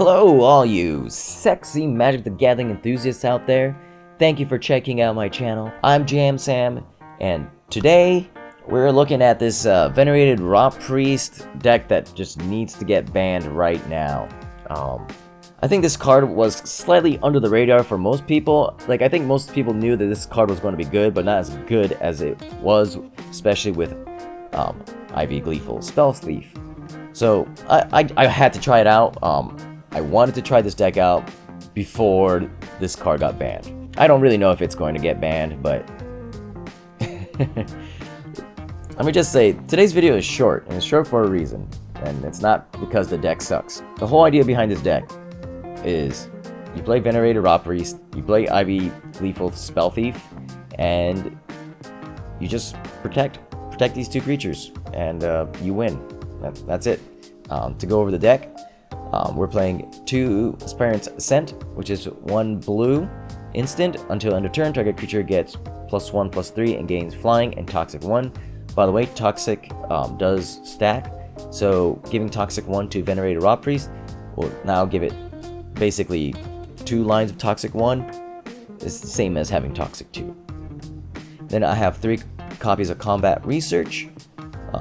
Hello all you sexy Magic the Gathering enthusiasts out there. Thank you for checking out my channel. I'm Jam Sam, and today we're looking at this Venerated Rotpriest deck that just needs to get banned right now. I think this card was slightly under the radar for most people. Like, I think most people knew that this card was going to be good, but not as good as it was, especially with IV Gleeful Spellthief. So I had to try it out. I wanted to try this deck out before this card got banned. I don't really know if it's going to get banned, but let me just say, today's video is short, and it's short for a reason, and it's not because the deck sucks. The whole idea behind this deck is you play Venerated Rotpriest, you play IV Gleeful Spellthief, and you just protect these two creatures, and you win. That's it. To go over the deck, we're playing 2 Aspirant Ascent, which is 1 blue instant. Until end of turn, target creature gets +1/+3 and gains flying and Toxic 1. By the way, Toxic does stack, so giving Toxic 1 to Venerated Rotpriest will now give it basically 2 lines of Toxic 1. It's the same as having Toxic 2. Then I have 3 copies of Combat Research,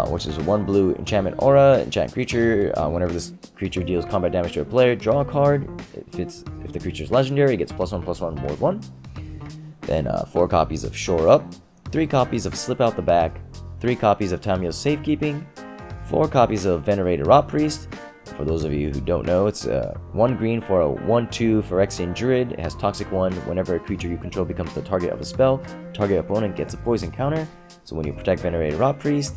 which is 1 blue enchantment aura, enchant creature. Whenever this creature deals combat damage to a player, draw a card. If the creature is legendary, it gets +1/+1 ward 1. Then 4 copies of Shore Up, 3 copies of Slip Out the Back, 3 copies of Tamiyo Safekeeping, 4 copies of Venerated Rotpriest. For those of you who don't know, it's 1 green for a 1/2 Phyrexian Druid. It has Toxic 1. Whenever a creature you control becomes the target of a spell, target opponent gets a poison counter. So when you protect Venerated Rotpriest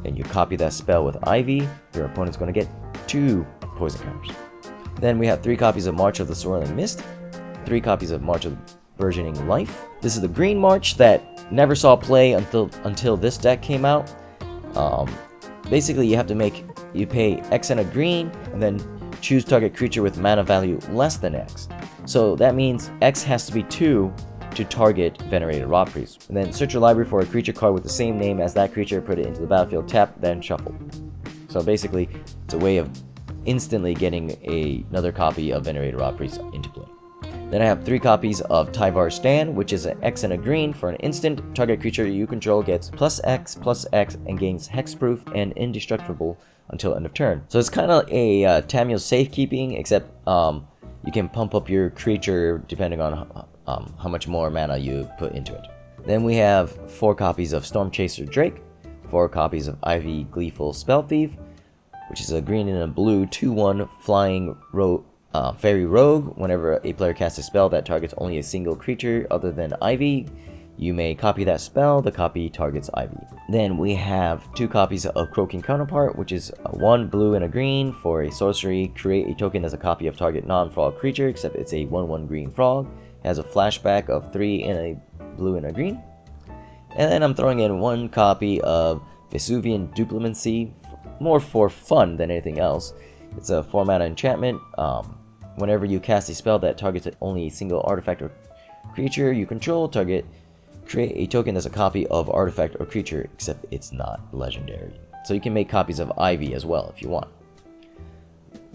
and you copy that spell with Ivy, your opponent's going to get 2 poison counters. Then we have 3 copies of March of the Swirling Mist, 3 copies of March of Burgeoning Life. This is the green March that never saw play until this deck came out. Basically, you pay X and a green, and then choose target creature with mana value less than X. So that means X has to be 2 to target Venerated Rotpriest. And then search your library for a creature card with the same name as that creature, put it into the battlefield, tap, then shuffle. So basically, it's a way of instantly getting another copy of Venerated Rotpriest into play. Then I have 3 copies of Tyvar Stand, which is an X and a green for an instant. Target creature you control gets +X/+X and gains hexproof and indestructible until end of turn. So it's kind of a Tamiyo Safekeeping, except you can pump up your creature depending on how much more mana you put into it. Then we have 4 copies of Stormchaser Drake, 4 copies of IV Gleeful Spellthief, which is a green and a blue 2/1 flying fairy rogue. Whenever a player casts a spell that targets only a single creature other than Ivy, you may copy that spell. The copy targets Ivy. Then we have 2 copies of Croaking Counterpart, which is 1 blue and a green for a sorcery. Create a token as a copy of target non-frog creature, except it's a 1/1 green frog. It has a flashback of 3 and a blue and a green. And then I'm throwing in 1 copy of Vesuvan Duplimancy, more for fun than anything else. It's a 4 mana enchantment. Whenever you cast a spell that targets only a single artifact or creature you control, create a token as a copy of artifact or creature, except it's not legendary. So you can make copies of Ivy as well if you want.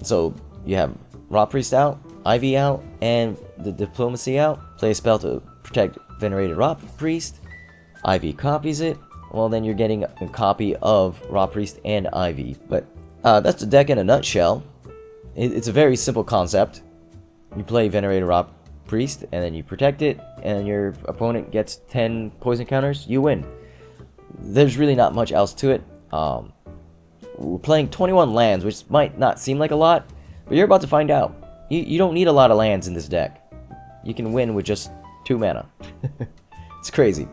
So you have Rotpriest out, Ivy out, and the Diplomacy out. Play a spell to protect Venerated Rotpriest. Ivy copies it. Well, then you're getting a copy of Rotpriest and Ivy. But that's the deck in a nutshell. It's a very simple concept. You play Venerated Rotpriest, and then you protect it, and your opponent gets 10 poison counters, you win. There's really not much else to it. We're playing 21 lands, which might not seem like a lot, but you're about to find out. You don't need a lot of lands in this deck. You can win with just 2 mana. It's crazy.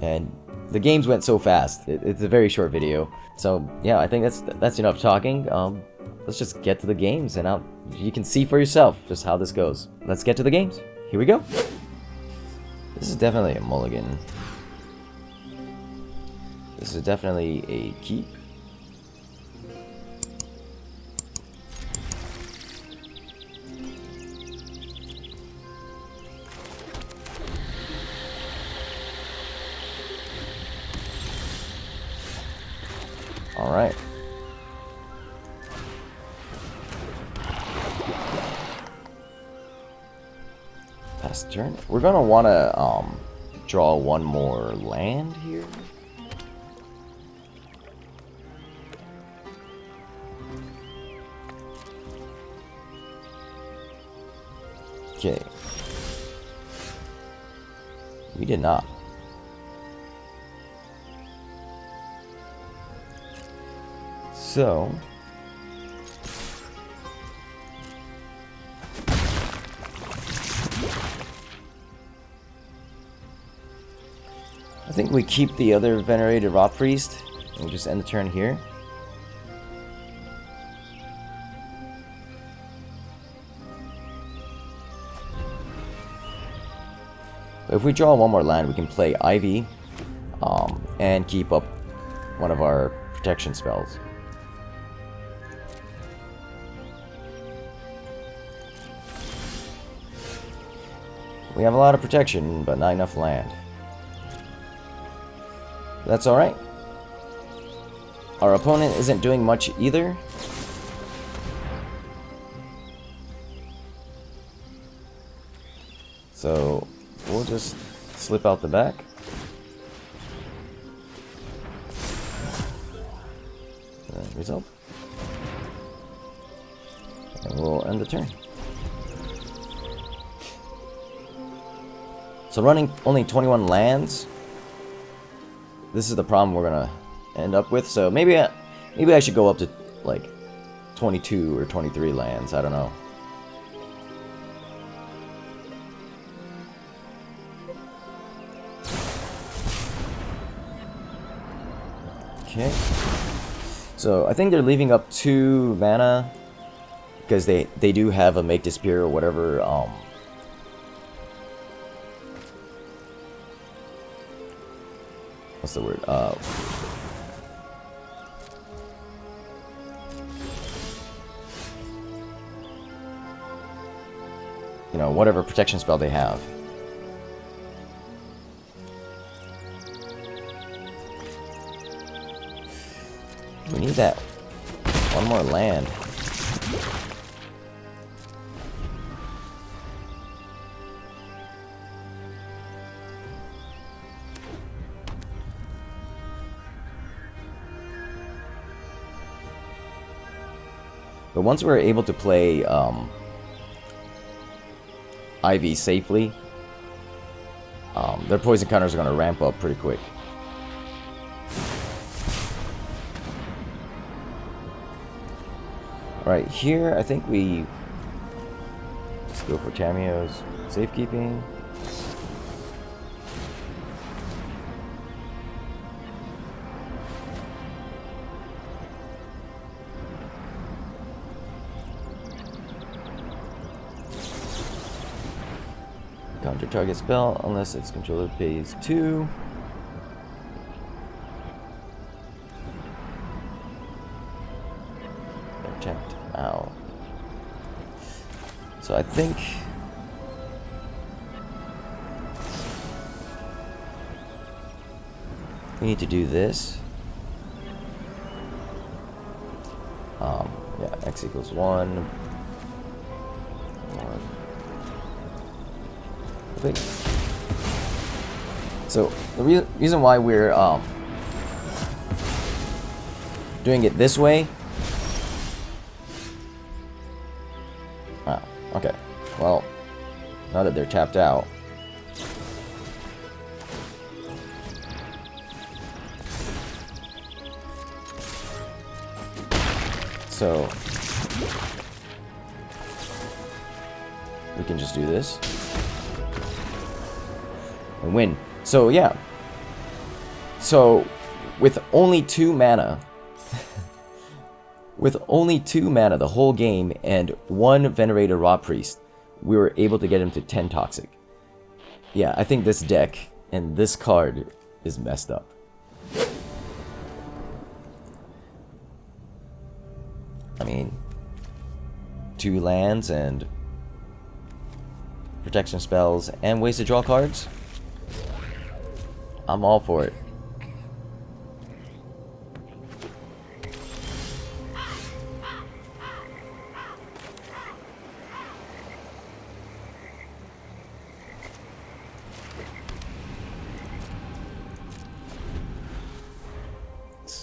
And the games went so fast. It's a very short video. So yeah, I think that's enough talking. Let's just get to the games, and you can see for yourself just how this goes. Let's get to the games. Here we go. This is definitely a mulligan. This is definitely a keep. All right. last turn. We're gonna wanna draw one more land here. Okay. We did not. So I think we keep the other Venerated Rotpriest and we just end the turn here. But if we draw one more land, we can play Ivy and keep up one of our protection spells. We have a lot of protection, but not enough land. That's alright. Our opponent isn't doing much either. So we'll just slip out the back. Result. And we'll end the turn. So running only 21 lands. This is the problem we're gonna end up with. So maybe I should go up to like 22 or 23 lands. I don't know. Okay. So I think they're leaving up 2 mana because they do have a Make Disappear or whatever. What's the word? You know, whatever protection spell they have. We need that one more land. But once we're able to play Ivy safely, their poison counters are going to ramp up pretty quick. Alright, here I think we let's go for Tamiyo's Safekeeping. Counter target spell unless its controller pays 2. Checked out. So I think we need to do this. Yeah, x equals 1. So the reason why we're doing it this way. Ah, okay. Well, now that they're tapped out, so we can just do this and win. So yeah. So with only 2 mana, with only 2 mana the whole game and 1 Venerated Rotpriest, we were able to get him to 10 toxic. Yeah, I think this deck and this card is messed up. I mean, 2 lands and protection spells and ways to draw cards. I'm all for it.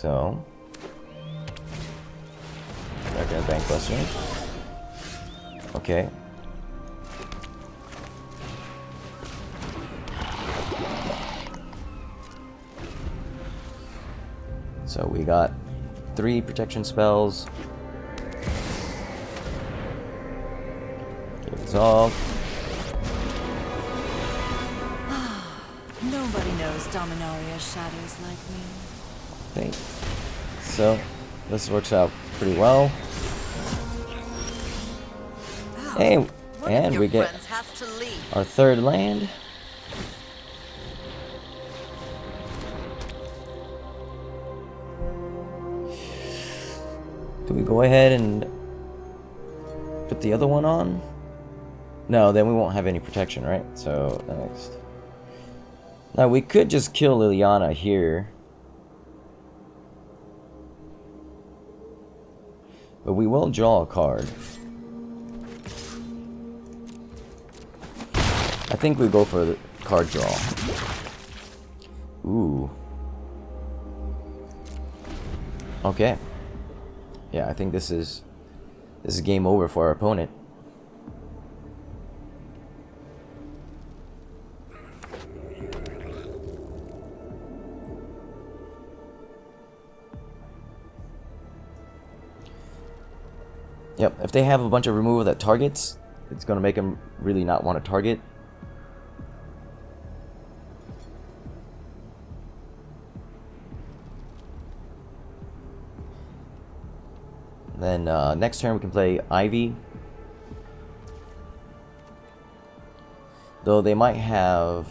So, back in Bank Buster. Okay. So we got 3 protection spells. Resolve. Nobody knows Dominaria's shadows like me. Okay. So this works out pretty well. Hey, and we get our 3rd land. Do we go ahead and put the other one on? No, then we won't have any protection, right? So, next. Now, we could just kill Liliana here. But we will draw a card. I think we go for the card draw. Ooh. Okay. Yeah, I think this is game over for our opponent. Yep, if they have a bunch of removal that targets, it's going to make them really not want to target. Then next turn we can play Ivy. Though they might have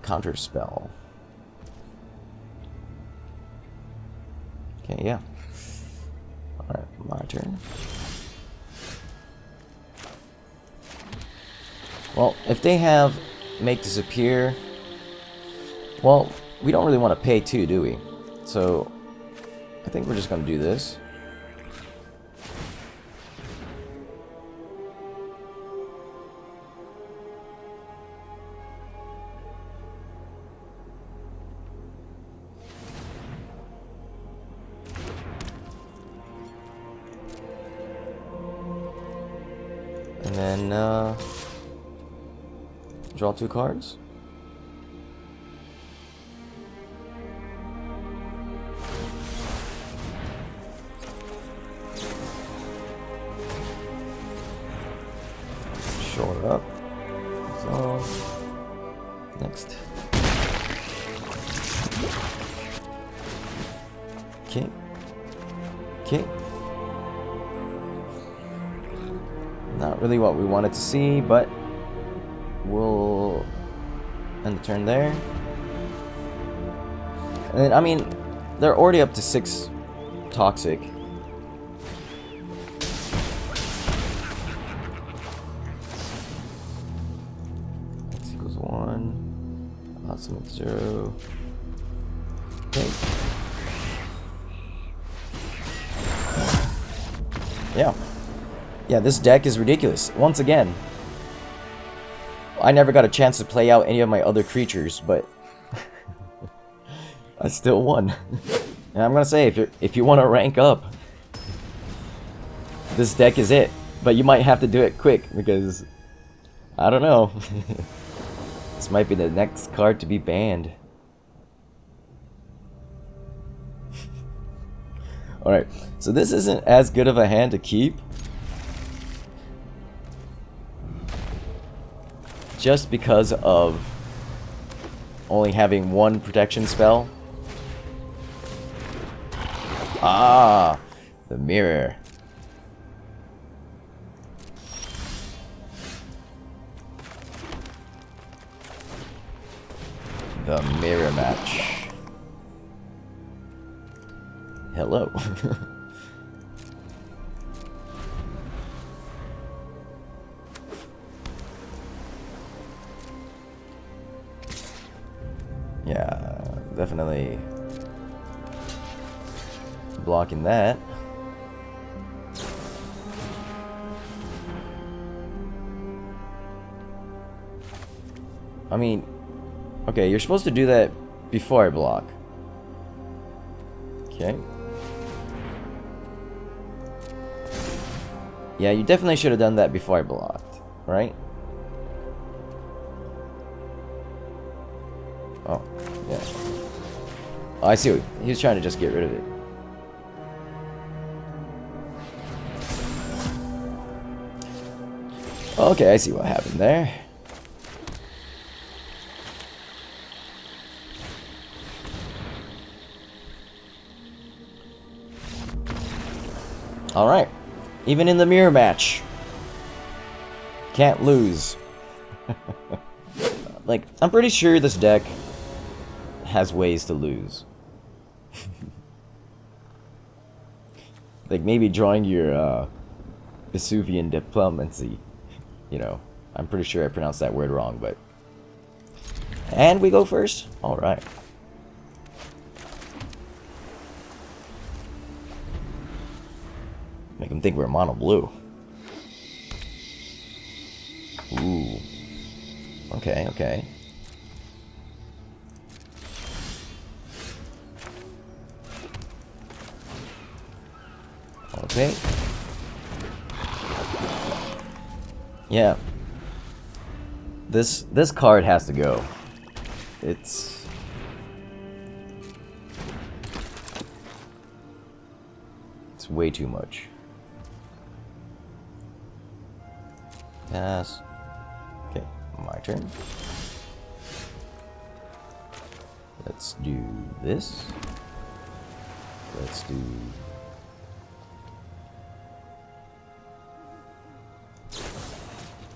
Counter Spell. Okay, yeah. Alright, my turn. Well, if they have Make Disappear, well, we don't really want to pay 2, do we? So, I think we're just going to do this. And then, draw 2 cards. Shore up. So, next. Okay. Okay. Not really what we wanted to see, but we'll end the turn there. And then, I mean, they're already up to 6 toxic. X equals 1. Awesome, 0. Okay. Yeah. Yeah, this deck is ridiculous. Once again, I never got a chance to play out any of my other creatures, but I still won. And I'm gonna say, if you want to rank up, this deck is it. But you might have to do it quick, because I don't know. This might be the next card to be banned. Alright, so this isn't as good of a hand to keep. Just because of only having 1 protection spell. Ah, the mirror. The mirror match. Hello. Yeah, definitely blocking that. I mean, okay, you're supposed to do that before I block. Okay. Yeah, you definitely should have done that before I blocked, right? Oh, yeah. Oh, I see. He was trying to just get rid of it. Okay, I see what happened there. Alright. Even in the mirror match. Can't lose. Like, I'm pretty sure this deck has ways to lose. Like, maybe drawing your Vesuvan Duplimancy. You know, I'm pretty sure I pronounced that word wrong, but... And we go first? Alright. Make them think we're mono blue. Ooh. Okay, okay. Okay. Yeah. This card has to go. It's way too much. Pass. Okay, my turn. Let's do this. Let's do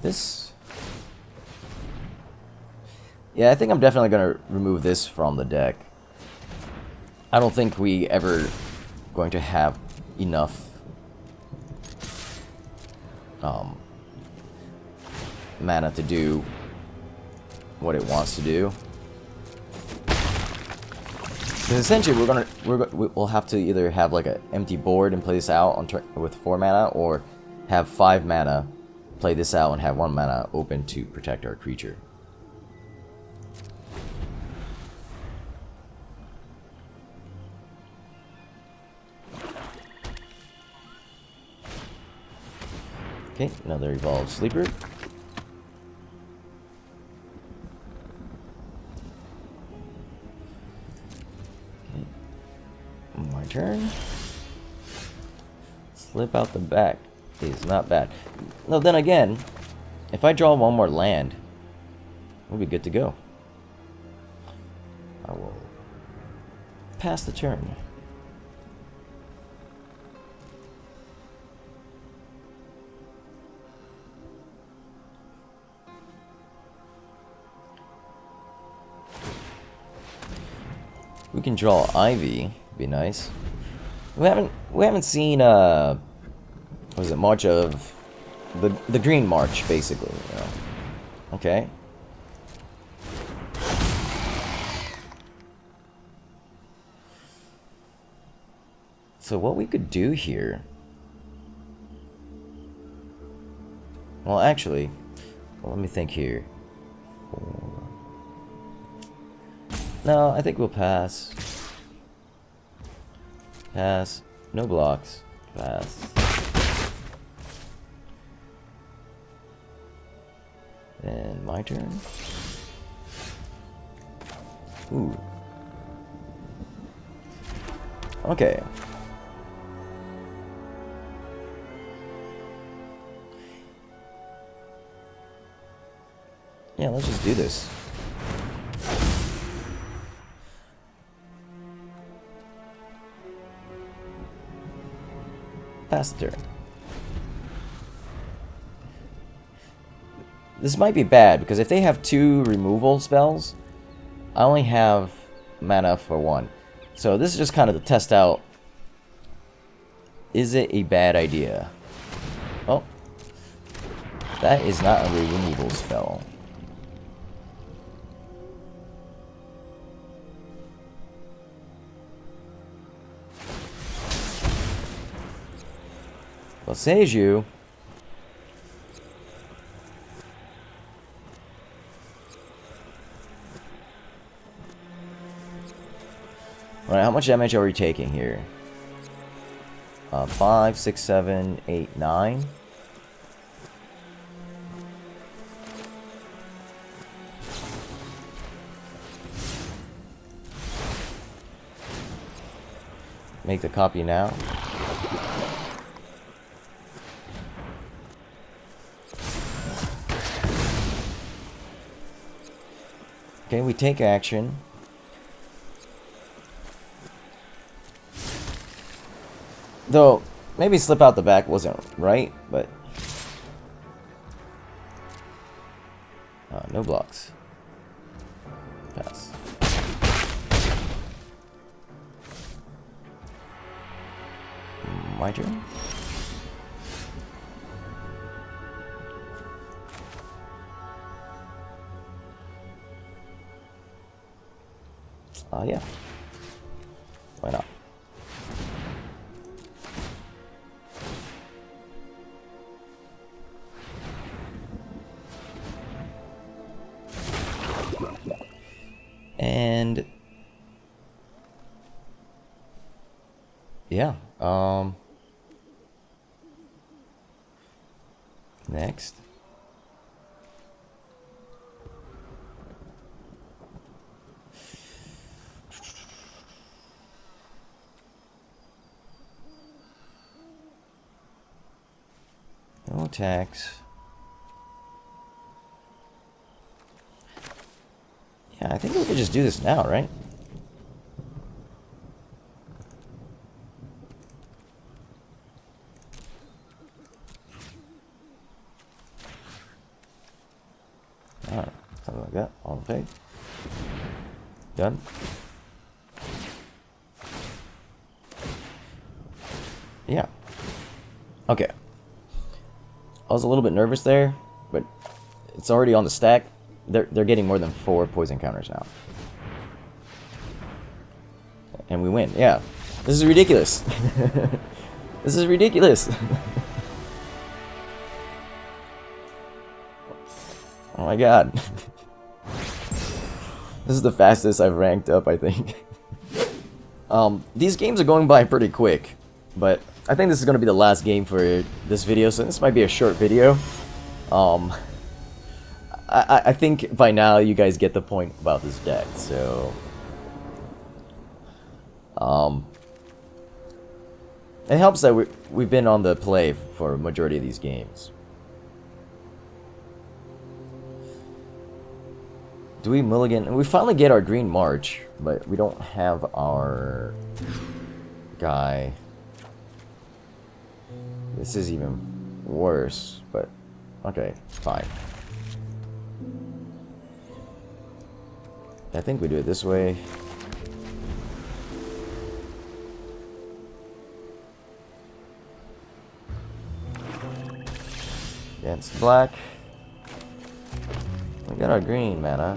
this. Yeah, I think I'm definitely gonna remove this from the deck. I don't think we ever going to have enough mana to do what it wants to do. Because essentially we'll have to either have like an empty board and play this out on with 4 mana, or have 5 mana, play this out, and have 1 mana open to protect our creature. Okay, another Evolved Sleeper. Okay, my turn. Slip out the back is not bad. No, then again, if I draw 1 more land, we'll be good to go. I will pass the turn. We can draw Ivy, be nice. We haven't seen what was it, March of the Green March, basically, you know. Okay. So what we could do here, well, actually, let me think here. No, I think we'll pass. Pass. No blocks. Pass. And my turn. Ooh. Okay. Yeah, let's just do this. Faster. This might be bad, because if they have 2 removal spells, I only have mana for 1. So this is just kind of to test out, is it a bad idea? Oh. That is not a removal spell. Boseiju. Alright, how much damage are we taking here? 5, 6, 7, 8, 9. Make the copy now. Okay, we take action. Though, maybe slip out the back wasn't right, but... no blocks. Pass. My turn? Yeah. Why not? And yeah, next. No attacks. Yeah, I think we could just do this now, right? Alright, something like that. On the page. Done. Yeah. Okay. I was a little bit nervous there, but it's already on the stack. They're getting more than 4 poison counters now. And we win. Yeah. This is ridiculous. This is ridiculous. Oh my god. This is the fastest I've ranked up, I think. These games are going by pretty quick, but I think this is going to be the last game for this video, so this might be a short video. I think by now you guys get the point about this deck, so... it helps that we've been on the play for a majority of these games. Do we mulligan? We finally get our Green March, but we don't have our guy. This is even worse, but okay, fine. I think we do it this way. Against black. We got our green mana.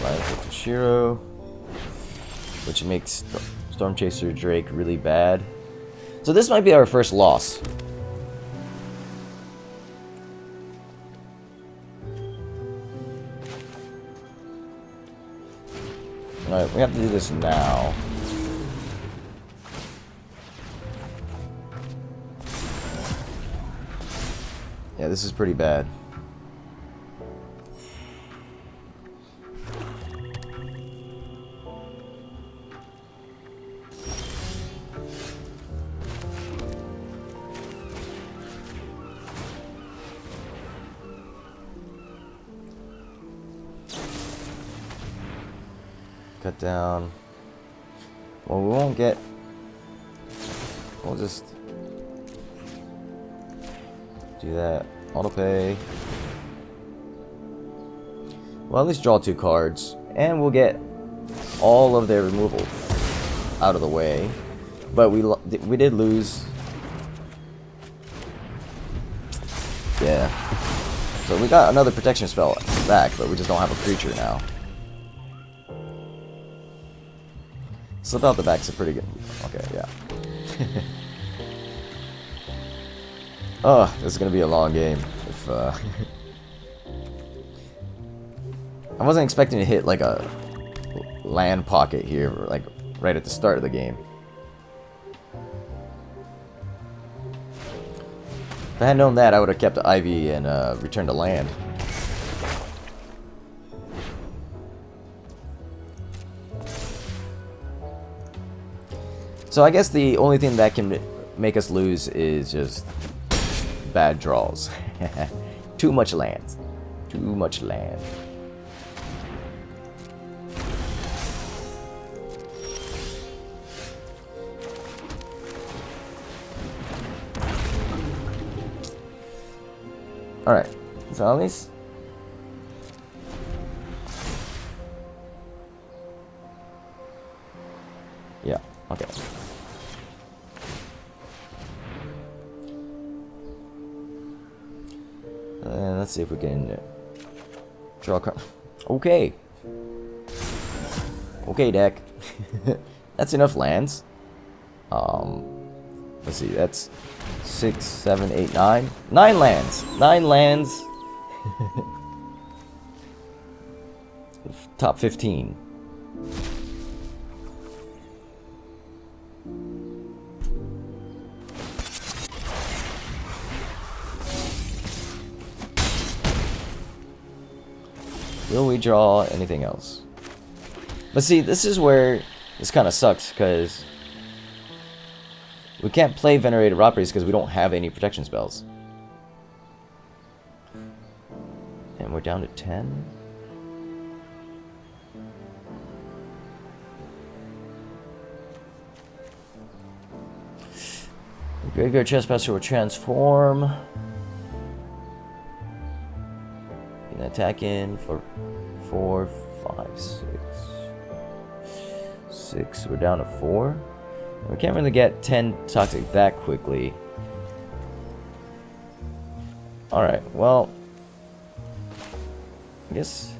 With Shiro, which makes Stormchaser Drake really bad. So this might be our first loss. Alright, we have to do this now. Yeah, this is pretty bad. Cut down. Well, we won't get... We'll just... do that. Auto pay. Well, at least draw 2 cards. And we'll get all of their removal out of the way. But we did lose. Yeah. So we got another protection spell back, but we just don't have a creature now. Slip out the back's a pretty good... Okay, yeah. Oh, this is going to be a long game. If if I wasn't expecting to hit like a land pocket here, like right at the start of the game. If I had known that, I would have kept the Ivy and returned to land. So I guess the only thing that can make us lose is just bad draws. Too much land. Too much land. Alright, so at least... Yeah, okay. Let's see if we can draw a card. Okay. Okay, deck. That's enough lands. Let's see, that's 6, 7, 8, 9. 9 lands. 9 lands. Top 15. Will we draw anything else? But see, this is where this kind of sucks, because we can't play Venerated Rotpriest because we don't have any protection spells. And we're down to 10. Graveyard Trespasser will transform. Attack in for 4, 5, 6. 6. We're down to 4. We can't really get 10 toxic that quickly. Alright, well, I guess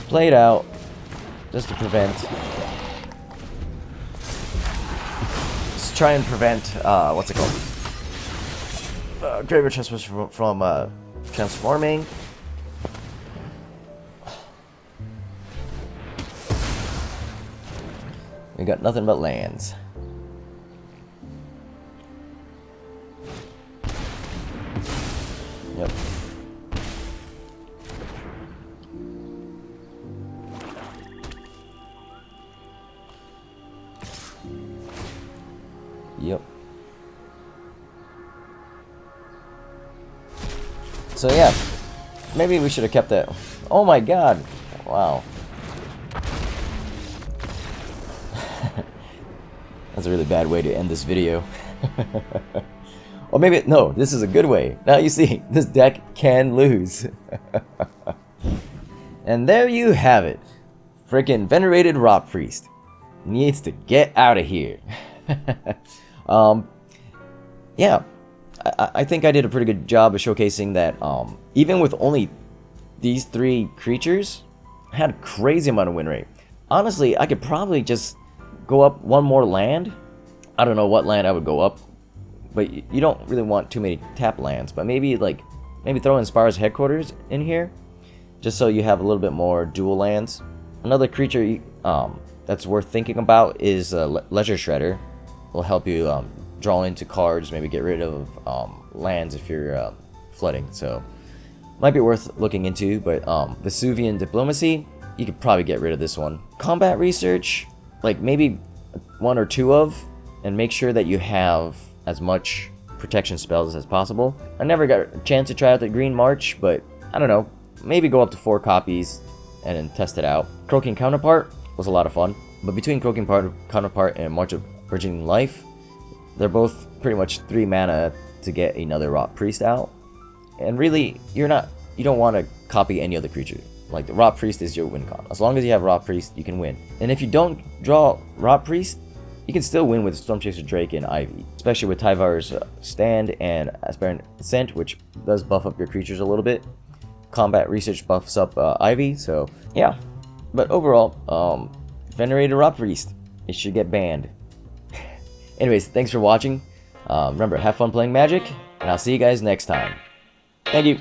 play it out just to prevent. Let's try and prevent what's it called? Graveyard Trespasser from transforming. We got nothing but lands. Yep. Yep. So yeah, maybe we should have kept that. Oh my god. Wow. That's a really bad way to end this video. Or maybe, no, this is a good way. Now you see, this deck can lose. And there you have it. Freaking Venerated Rotpriest needs to get out of here. Yeah, I think I did a pretty good job of showcasing that even with only these 3 creatures, I had a crazy amount of win rate. Honestly, I could probably just go up 1 more land. I don't know what land I would go up, but you don't really want too many tap lands. But maybe throw Inspire's Headquarters in here, just so you have a little bit more dual lands. Another creature that's worth thinking about is Ledger Shredder. Will help you draw into cards, maybe get rid of lands if you're flooding. So might be worth looking into. But Vesuvan Duplimancy, you could probably get rid of this one. Combat Research, like maybe 1 or 2 of, and make sure that you have as much protection spells as possible. I never got a chance to try out the Green March, but I don't know, maybe go up to 4 copies and then test it out. Croaking Counterpart was a lot of fun, but between Croaking Counterpart and March of Burgeoning Life, they're both pretty much 3 mana to get another Rotpriest out. And really, you don't want to copy any other creature. Like, the Rotpriest is your win con. As long as you have Rotpriest, you can win. And if you don't draw Rotpriest, you can still win with Stormchaser Drake and Ivy. Especially with Tyvar's Stand and Aspirant Ascent, which does buff up your creatures a little bit. Combat Research buffs up Ivy, so yeah. But overall, Venerated Rotpriest, it should get banned. Anyways, thanks for watching. Remember, have fun playing Magic, and I'll see you guys next time. Thank you.